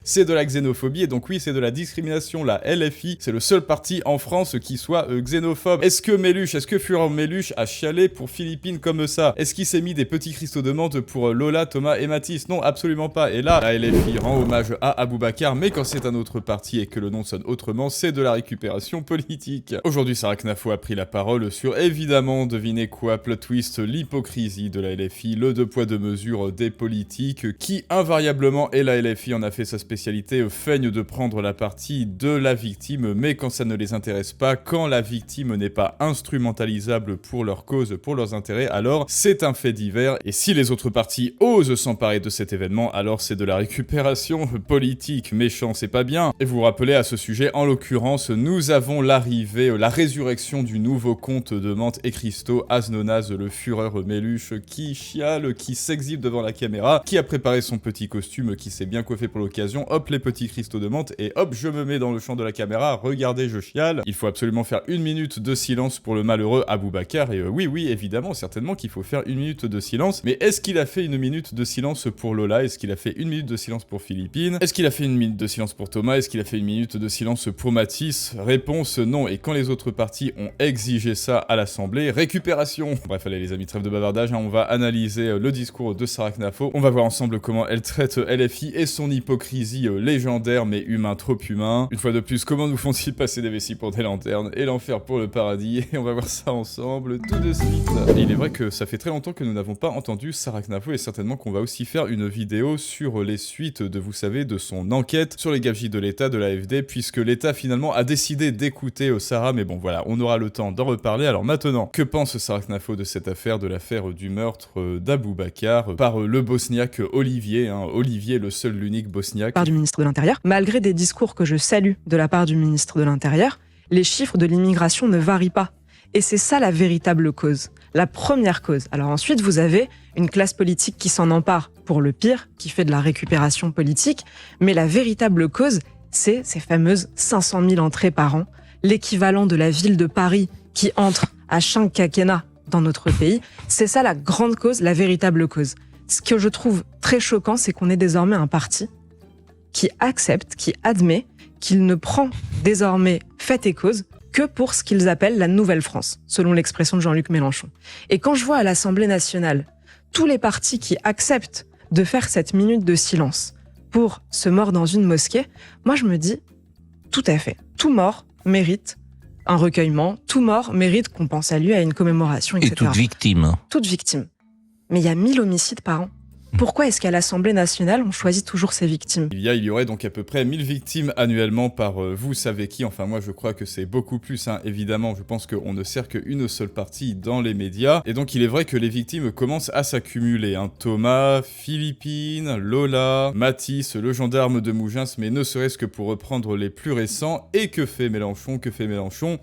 c'est de la xénophobie, et donc oui, c'est de la discrimination. La LFI, c'est le seul parti en France qui soit xénophobe. Est-ce que Führer Meluche a chialé pour Philippines comme ça? Est-ce qu'il s'est mis des petits cristaux de menthe pour Lola, Thomas et Mathis? Non, absolument pas. Et là, la LFI rend hommage à Aboubacar, mais quand c'est un autre parti et que le nom sonne autrement, c'est de la récupération politique. Aujourd'hui, Sarah Knafo a pris la parole sur, évidemment, devinez quoi, plot twist, l'hypocrisie de la LFI, le deux poids deux mesures des politiques, qui invariablement, et la LFI en a fait sa spécialité, feignent de prendre la partie de la victime, mais quand ça ne les intéresse pas, quand la victime n'est pas instrumentalisable pour leur cause, pour leurs intérêts, alors c'est un fait divers, et si les autres partis osent s'emparer de cet événement, alors c'est de la récupération politique. Méchant, c'est pas bien. Et vous vous rappelez à ce sujet, en l'occurrence, nous avons l'arrivée, la résurrection du nouveau comte de menthe et cristaux, Aznonaz, le Führer Meluche, qui chiale, qui s'exhibe devant la caméra, qui a préparé son petit costume, qui s'est bien coiffé pour l'occasion, hop, les petits cristaux de menthe, et hop, je me mets dans le champ de la caméra, regardez, je chiale. Il faut absolument faire 1 minute de silence pour le malheureux Aboubacar, et oui, évidemment, certainement qu'il faut faire 1 minute de silence, mais est-ce qu'il a fait 1 minute de silence pour Lola? Est-ce qu'il a fait 1 minute de silence pour Philippines? Est-ce qu'il a fait 1 minute de silence pour Thomas? Est-ce qu'il a fait 1 minute de silence pour Mathis? Réponse non, et quand les autres partis ont exigé ça à l'Assemblée, récupération. Bref, allez les amis, trêve de bavardage, on va analyser le discours de Sarah Knafo, on va voir ensemble comment elle traite LFI et son hypocrisie légendaire mais humain, trop humain. Une fois de plus, comment nous font-ils passer des vessies pour des lanternes et l'enfer pour le paradis, et on va voir ça ensemble tout de suite. Et il est vrai que ça fait très longtemps que nous n'avons pas entendu Sarah Knafo, et certainement qu'on va aussi faire une vidéo sur les suites de, vous savez, de son enquête sur les gabegies de l'État, de l'AfD, puisque l'État finalement a décidé d'écouter Sarah, mais bon voilà, on aura le temps d'en reparler. Alors maintenant, que pense Sarah Knafo de cette affaire, de l'affaire du meurtre d'Aboubacar par le bosniaque Olivier, Olivier le seul, l'unique bosniaque. Par du ministre de l'Intérieur, malgré des discours que je salue de la part du ministre de l'Intérieur, les chiffres de l'immigration ne varient pas. Et c'est ça la véritable cause, la première cause. Alors ensuite, vous avez une classe politique qui s'en empare pour le pire, qui fait de la récupération politique, mais la véritable cause, c'est ces fameuses 500 000 entrées par an, l'équivalent de la ville de Paris qui entre à chaque quinquennat dans notre pays. C'est ça la grande cause, la véritable cause. Ce que je trouve très choquant, c'est qu'on est désormais un parti qui accepte, qui admet qu'il ne prend désormais fait et cause que pour ce qu'ils appellent la Nouvelle France, selon l'expression de Jean-Luc Mélenchon. Et quand je vois à l'Assemblée nationale tous les partis qui acceptent de faire cette minute de silence pour ce mort dans une mosquée, moi je me dis, tout à fait, tout mort mérite un recueillement, tout mort mérite qu'on pense à lui, à une commémoration, etc. Et toute victime. Toute victime. Mais il y a 1000 homicides par an. Pourquoi est-ce qu'à l'Assemblée nationale, on choisit toujours ces victimes ? Il y aurait donc à peu près 1000 victimes annuellement par vous savez qui. Enfin, moi, je crois que c'est beaucoup plus, évidemment. Je pense qu'on ne sert qu'une seule partie dans les médias. Et donc, il est vrai que les victimes commencent à s'accumuler. Thomas, Philippines, Lola, Mathis, le gendarme de Mougins, mais ne serait-ce que pour reprendre les plus récents. Et que fait Mélenchon ?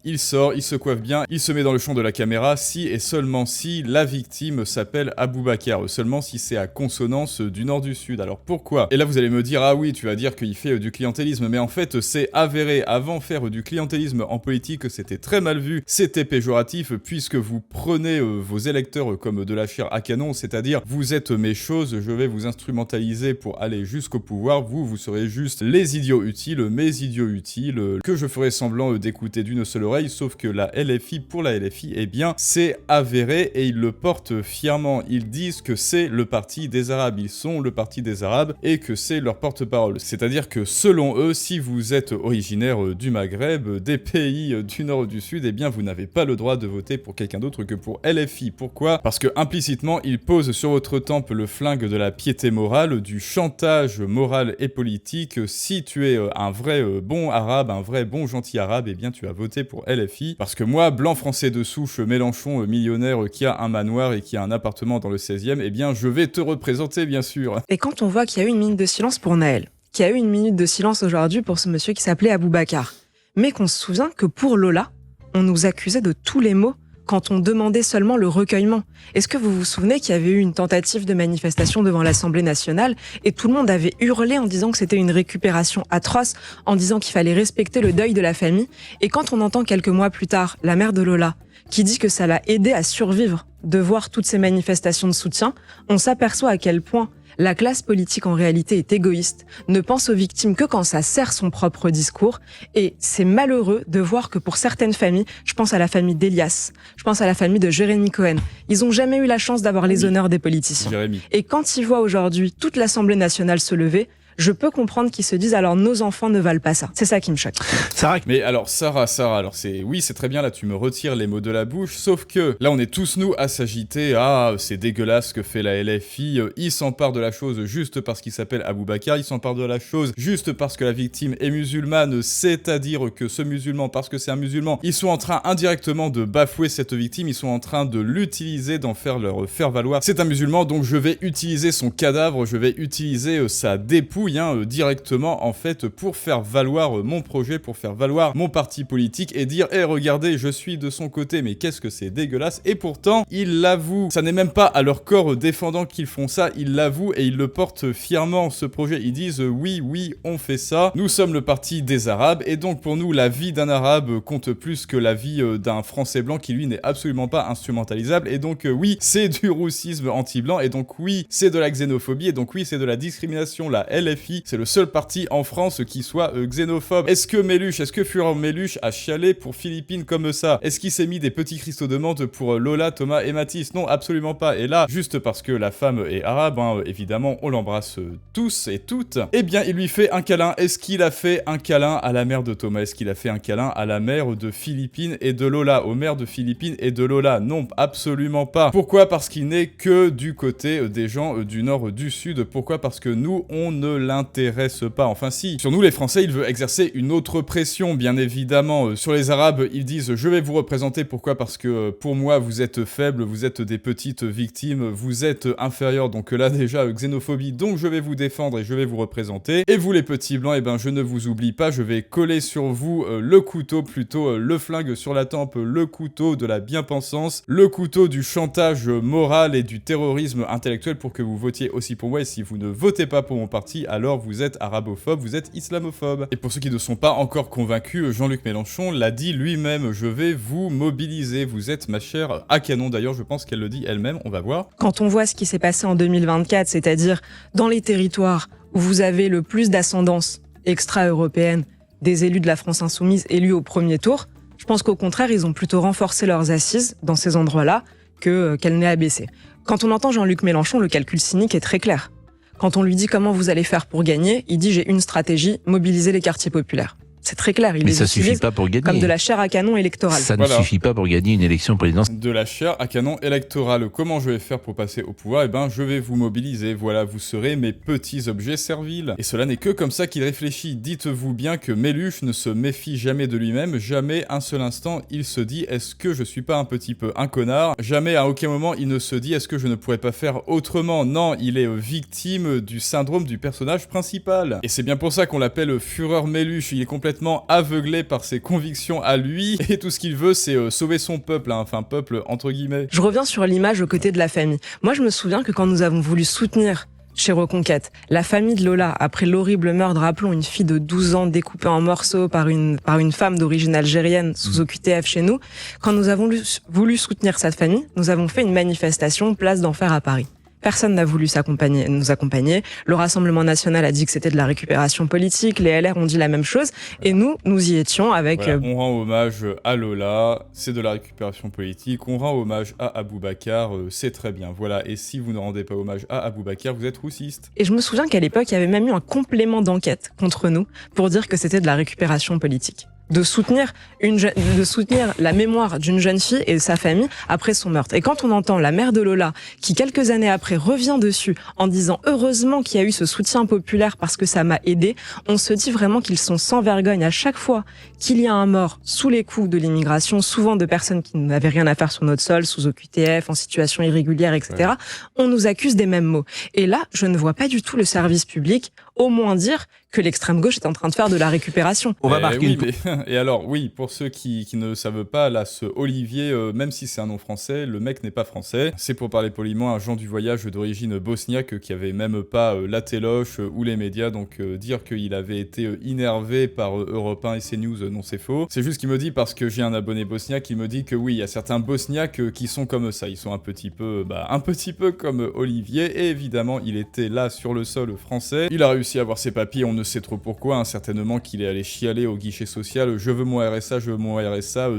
Il sort, il se coiffe bien, il se met dans le champ de la caméra, si et seulement si la victime s'appelle Aboubacar. Seulement si c'est à consonance du nord du sud. Alors pourquoi ? Et là vous allez me dire, ah oui, tu vas dire qu'il fait du clientélisme, mais en fait c'est avéré. Avant, faire du clientélisme en politique, c'était très mal vu, c'était péjoratif, puisque vous prenez vos électeurs comme de la chair à canon, c'est-à-dire vous êtes mes choses, je vais vous instrumentaliser pour aller jusqu'au pouvoir, vous serez juste les idiots utiles, mes idiots utiles, que je ferai semblant d'écouter d'une seule oreille, sauf que la LFI, pour la LFI, eh bien c'est avéré, et ils le portent fièrement. Ils disent que c'est le parti des Arabes, ils sont le parti des Arabes et que c'est leur porte-parole. C'est-à-dire que selon eux, si vous êtes originaire du Maghreb, des pays du nord ou du sud, eh bien vous n'avez pas le droit de voter pour quelqu'un d'autre que pour LFI. Pourquoi ? Parce que implicitement, ils posent sur votre tempe le flingue de la piété morale, du chantage moral et politique. Si tu es un vrai bon arabe, un vrai bon gentil arabe, eh bien tu as voté pour LFI. Parce que moi, blanc français de souche, Mélenchon, millionnaire qui a un manoir et qui a un appartement dans le 16e, eh bien je vais te représenter, bien sûr. Et quand on voit qu'il y a eu une minute de silence pour Naël, qu'il y a eu une minute de silence aujourd'hui pour ce monsieur qui s'appelait Aboubacar, mais qu'on se souvient que pour Lola, on nous accusait de tous les maux quand on demandait seulement le recueillement. Est-ce que vous vous souvenez qu'il y avait eu une tentative de manifestation devant l'Assemblée nationale et tout le monde avait hurlé en disant que c'était une récupération atroce, en disant qu'il fallait respecter le deuil de la famille, et quand on entend quelques mois plus tard la mère de Lola qui dit que ça l'a aidé à survivre de voir toutes ces manifestations de soutien, on s'aperçoit à quel point La classe politique en réalité est égoïste, ne pense aux victimes que quand ça sert son propre discours, et c'est malheureux de voir que pour certaines familles, je pense à la famille d'Elias, je pense à la famille de Jérémy Cohen, ils ont jamais eu la chance d'avoir les honneurs des politiciens. Jérémy. Et quand ils voient aujourd'hui toute l'Assemblée nationale se lever, je peux comprendre qu'ils se disent alors nos enfants ne valent pas ça. C'est ça qui me choque. Sarah. Mais alors Sarah, alors c'est très bien, là tu me retires les mots de la bouche, sauf que là on est tous nous à s'agiter, c'est dégueulasse ce que fait la LFI, il s'empare de la chose juste parce qu'il s'appelle Aboubacar, il s'empare de la chose juste parce que la victime est musulmane, c'est-à-dire que ce musulman, parce que c'est un musulman, ils sont en train indirectement de bafouer cette victime, ils sont en train de l'utiliser, d'en faire leur faire valoir. C'est un musulman, donc je vais utiliser son cadavre, je vais utiliser sa dépouille directement en fait pour faire valoir mon projet, pour faire valoir mon parti politique et dire regardez, je suis de son côté. Mais qu'est-ce que c'est dégueulasse. Et pourtant ils l'avouent, ça n'est même pas à leur corps défendant qu'ils font ça, ils l'avouent et ils le portent fièrement, ce projet. Ils disent oui on fait ça, nous sommes le parti des Arabes et donc pour nous la vie d'un Arabe compte plus que la vie d'un Français blanc qui lui n'est absolument pas instrumentalisable. Et donc oui, c'est du racisme anti-blanc et donc oui, c'est de la xénophobie et donc oui, c'est de la discrimination. La LFI, c'est le seul parti en France qui soit xénophobe. Est-ce que Fureur Méluche a chialé pour Philippine comme ça? Est-ce qu'il s'est mis des petits cristaux de menthe pour Lola, Thomas et Mathis? Non, absolument pas. Et là, juste parce que la femme est arabe, évidemment, on l'embrasse tous et toutes, eh bien, il lui fait un câlin. Est-ce qu'il a fait un câlin à la mère de Thomas? Est-ce qu'il a fait un câlin à la mère de Philippine et de Lola? Aux mères de Philippine et de Lola? Non, absolument pas. Pourquoi? Parce qu'il n'est que du côté des gens du nord, du sud. Pourquoi? Parce que nous, on ne l'intéresse pas. Enfin si, sur nous les Français, il veut exercer une autre pression, bien évidemment. Sur les Arabes, ils disent je vais vous représenter. Pourquoi? Parce que pour moi, vous êtes faibles, vous êtes des petites victimes, vous êtes inférieurs. Donc là déjà, xénophobie, donc je vais vous défendre et je vais vous représenter. Et vous les petits blancs, je ne vous oublie pas, je vais coller sur vous le couteau, plutôt le flingue sur la tempe, le couteau de la bien-pensance, le couteau du chantage moral et du terrorisme intellectuel pour que vous votiez aussi pour moi. Et si vous ne votez pas pour mon parti, alors vous êtes arabophobe, vous êtes islamophobe. Et pour ceux qui ne sont pas encore convaincus, Jean-Luc Mélenchon l'a dit lui-même, je vais vous mobiliser, vous êtes ma chère à canon. D'ailleurs, je pense qu'elle le dit elle-même, on va voir. Quand on voit ce qui s'est passé en 2024, c'est-à-dire dans les territoires où vous avez le plus d'ascendance extra-européenne des élus de la France insoumise élus au premier tour, je pense qu'au contraire, ils ont plutôt renforcé leurs assises dans ces endroits-là qu'elle n'est abaissée. Quand on entend Jean-Luc Mélenchon, le calcul cynique est très clair. Quand on lui dit comment vous allez faire pour gagner, il dit j'ai une stratégie, mobiliser les quartiers populaires. C'est très clair. Mais ça suffit pas pour gagner. Comme de la chair à canon électorale. Ça ne suffit pas pour gagner une élection présidentielle. De la chair à canon électorale. Comment je vais faire pour passer au pouvoir? Je vais vous mobiliser. Voilà, vous serez mes petits objets serviles. Et cela n'est que comme ça qu'il réfléchit. Dites-vous bien que Méluche ne se méfie jamais de lui-même. Jamais un seul instant il se dit est-ce que je suis pas un petit peu un connard? Jamais à aucun moment il ne se dit est-ce que je ne pourrais pas faire autrement? Non, il est victime du syndrome du personnage principal. Et c'est bien pour ça qu'on l'appelle Fureur Méluche. Il est complètement aveuglé par ses convictions à lui et tout ce qu'il veut c'est sauver son peuple, enfin peuple entre guillemets. Je reviens sur l'image aux côtés de la famille. Moi je me souviens que quand nous avons voulu soutenir chez Reconquête la famille de Lola après l'horrible meurtre, rappelons une fille de 12 ans découpée en morceaux par une femme d'origine algérienne sous OQTF chez nous, quand nous avons voulu soutenir cette famille, nous avons fait une manifestation place d'Enfer à Paris. Personne n'a voulu nous accompagner. Le Rassemblement national a dit que c'était de la récupération politique. Les LR ont dit la même chose. Et nous y étions avec... Voilà, on rend hommage à Lola, c'est de la récupération politique. On rend hommage à Aboubacar, c'est très bien. Voilà, et si vous ne rendez pas hommage à Aboubacar, vous êtes roussiste. Et je me souviens qu'à l'époque, il y avait même eu un complément d'enquête contre nous pour dire que c'était de la récupération politique. De soutenir la mémoire d'une jeune fille et de sa famille après son meurtre. Et quand on entend la mère de Lola qui quelques années après revient dessus en disant heureusement qu'il y a eu ce soutien populaire parce que ça m'a aidé, on se dit vraiment qu'ils sont sans vergogne à chaque fois qu'il y a un mort sous les coups de l'immigration, souvent de personnes qui n'avaient rien à faire sur notre sol, sous OQTF, en situation irrégulière, etc. Ouais. On nous accuse des mêmes mots. Et là, je ne vois pas du tout le service public au moins dire que l'extrême gauche est en train de faire de la récupération. On va marquer oui, et alors, oui, pour ceux qui ne savent pas, là, ce Olivier, même si c'est un nom français, le mec n'est pas français. C'est pour parler poliment un Jean du voyage d'origine bosniaque qui avait même pas la téloche ou les médias, donc dire qu'il avait été énervé par Europe 1 et CNews, non c'est faux. C'est juste qu'il me dit, parce que j'ai un abonné bosniaque, il me dit que oui, il y a certains bosniaques qui sont comme ça, ils sont un petit peu comme Olivier, et évidemment, il était là sur le sol français. Il a réussi à avoir ses papiers, on ne sait trop pourquoi, hein, certainement qu'il est allé chialer au guichet social, je veux mon RSA,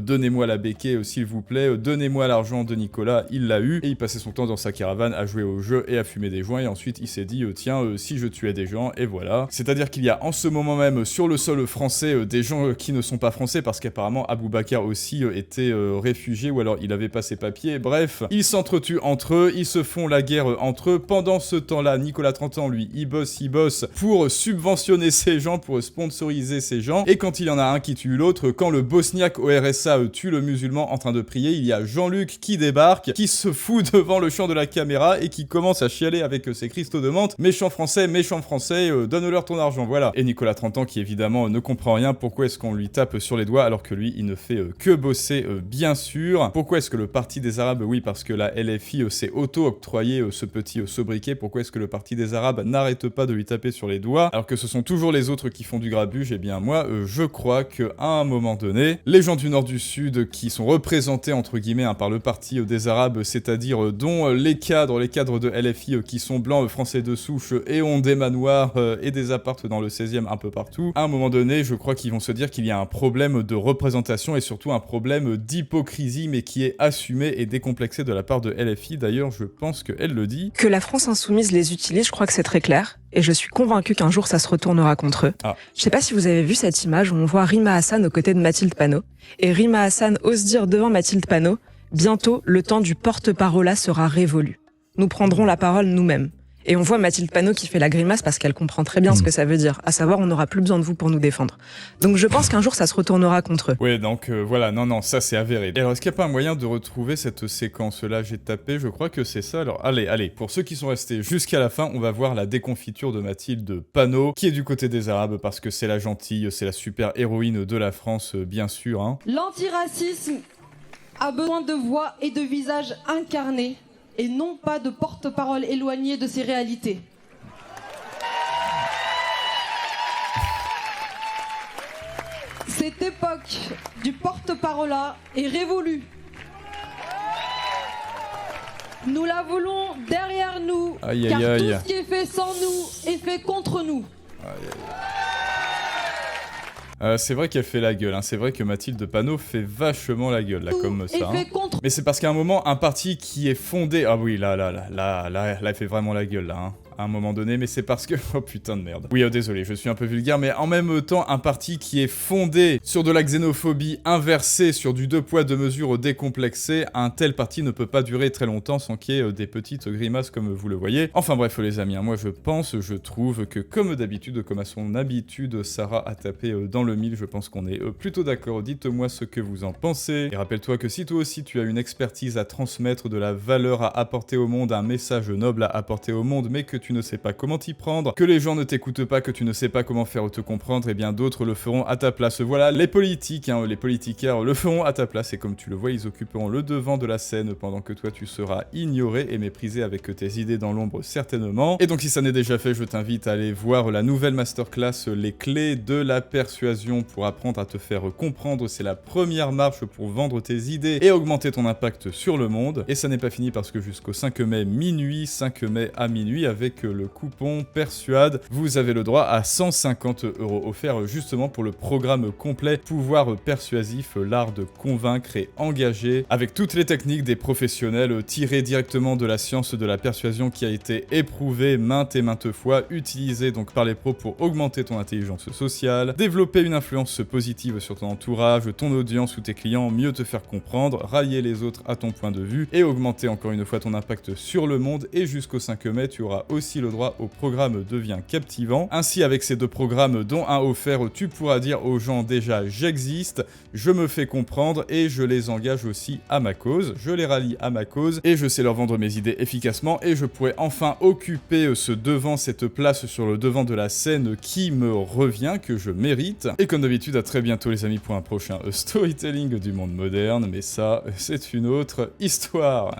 donnez-moi la béquille s'il vous plaît, donnez-moi l'argent de Nicolas, il l'a eu, et il passait son temps dans sa caravane à jouer au jeu et à fumer des joints, et ensuite il s'est dit tiens, si je tuais des gens, et voilà. C'est-à-dire qu'il y a en ce moment même sur le sol français des gens qui ne sont pas français, parce qu'apparemment Aboubacar aussi était réfugié, ou alors il avait pas ses papiers, bref, ils s'entretuent entre eux, ils se font la guerre entre eux. Pendant ce temps-là, Nicolas 30 ans, lui, il bosse pour subventionner ces gens, pour sponsoriser ces gens, et quand il y en a un qui tue l'autre, quand le bosniaque au RSA tue le musulman en train de prier, il y a Jean-Luc qui débarque, qui se fout devant le champ de la caméra et qui commence à chialer avec ses cristaux de menthe, méchant français, donne-leur ton argent, voilà. Et Nicolas 30 ans qui évidemment ne comprend rien, pourquoi est-ce qu'on lui tape sur les doigts alors que lui il ne fait que bosser, bien sûr. Pourquoi est-ce que le Parti des Arabes, oui parce que la LFI s'est auto-octroyé ce petit sobriquet, pourquoi est-ce que le Parti des Arabes n'arrête pas de lui taper sur les doigts alors que ce sont toujours les autres qui font du grabuge? Eh bien moi je crois qu'à un moment donné, les gens du nord du sud qui sont représentés entre guillemets par le Parti des Arabes, c'est-à-dire dont les cadres de LFI qui sont blancs, français de souche et ont des manoirs et des appartes dans le 16e un peu partout, à un moment donné je crois qu'ils vont se dire qu'il y a un problème de représentation et surtout un problème d'hypocrisie, mais qui est assumé et décomplexé de la part de LFI. D'ailleurs je pense qu'elle le dit. Que la France insoumise les utilise, je crois que c'est très clair. Et je suis convaincue qu'un jour ça se retournera contre eux. Ah. Je sais pas si vous avez vu cette image où on voit Rima Hassan aux côtés de Mathilde Panot. Et Rima Hassan ose dire devant Mathilde Panot, bientôt le temps du porte-parole sera révolu. Nous prendrons la parole nous-mêmes. Et on voit Mathilde Panot qui fait la grimace parce qu'elle comprend très bien ce que ça veut dire, à savoir on n'aura plus besoin de vous pour nous défendre. Donc je pense qu'un jour ça se retournera contre eux. Ouais, donc voilà, non, ça c'est avéré. Et alors est-ce qu'il n'y a pas un moyen de retrouver cette séquence-là? J'ai tapé, je crois que c'est ça. Alors allez, pour ceux qui sont restés jusqu'à la fin, on va voir la déconfiture de Mathilde Panot, qui est du côté des Arabes parce que c'est la gentille, c'est la super héroïne de la France, bien sûr. Hein. L'antiracisme a besoin de voix et de visages incarnés, et non pas de porte-parole éloignés de ces réalités. Cette époque du porte-parole est révolue. Nous la voulons derrière nous, car tout ce qui est fait sans nous est fait contre nous. C'est vrai qu'elle fait la gueule, hein. C'est vrai que Mathilde Panot fait vachement la gueule, là, comme ça. Hein. Mais c'est parce qu'à un moment, un parti qui est fondé... Ah oui, là, elle fait vraiment la gueule, là, hein. À un moment donné, mais c'est parce que... Oh putain de merde. Oui, désolé, je suis un peu vulgaire, mais en même temps, un parti qui est fondé sur de la xénophobie inversée, sur du deux poids, deux mesures décomplexé, un tel parti ne peut pas durer très longtemps sans qu'il y ait des petites grimaces comme vous le voyez. Enfin bref, les amis, hein, moi je trouve que comme d'habitude, comme à son habitude, Sarah a tapé dans le mille, je pense qu'on est plutôt d'accord. Dites-moi ce que vous en pensez. Et rappelle-toi que si toi aussi tu as une expertise à transmettre, de la valeur à apporter au monde, un message noble à apporter au monde, mais que tu ne sais pas comment t'y prendre, que les gens ne t'écoutent pas, que tu ne sais pas comment faire te comprendre, et bien d'autres le feront à ta place. Voilà, les politiques, hein, les politicaires le feront à ta place, et comme tu le vois, ils occuperont le devant de la scène pendant que toi tu seras ignoré et méprisé avec tes idées dans l'ombre certainement. Et donc si ça n'est déjà fait, je t'invite à aller voir la nouvelle masterclass, les clés de la persuasion pour apprendre à te faire comprendre. C'est la première marche pour vendre tes idées et augmenter ton impact sur le monde. Et ça n'est pas fini parce que jusqu'au 5 mai minuit, 5 mai à minuit, avec le coupon Persuade, vous avez le droit à 150 € offerts justement pour le programme complet Pouvoir persuasif, l'art de convaincre et engager, avec toutes les techniques des professionnels tirées directement de la science de la persuasion qui a été éprouvée maintes et maintes fois, utilisée donc par les pros pour augmenter ton intelligence sociale, développer une influence positive sur ton entourage, ton audience ou tes clients, mieux te faire comprendre, rallier les autres à ton point de vue et augmenter encore une fois ton impact sur le monde. Et jusqu'au 5 mai, tu auras aussi aussi le droit au programme devient captivant. Ainsi, avec ces 2 programmes dont un offert, tu pourras dire aux gens déjà j'existe, je me fais comprendre et je les engage aussi à ma cause, je les rallie à ma cause et je sais leur vendre mes idées efficacement et je pourrais enfin occuper cette place sur le devant de la scène qui me revient, que je mérite. Et comme d'habitude, à très bientôt les amis pour un prochain storytelling du monde moderne, mais ça, c'est une autre histoire.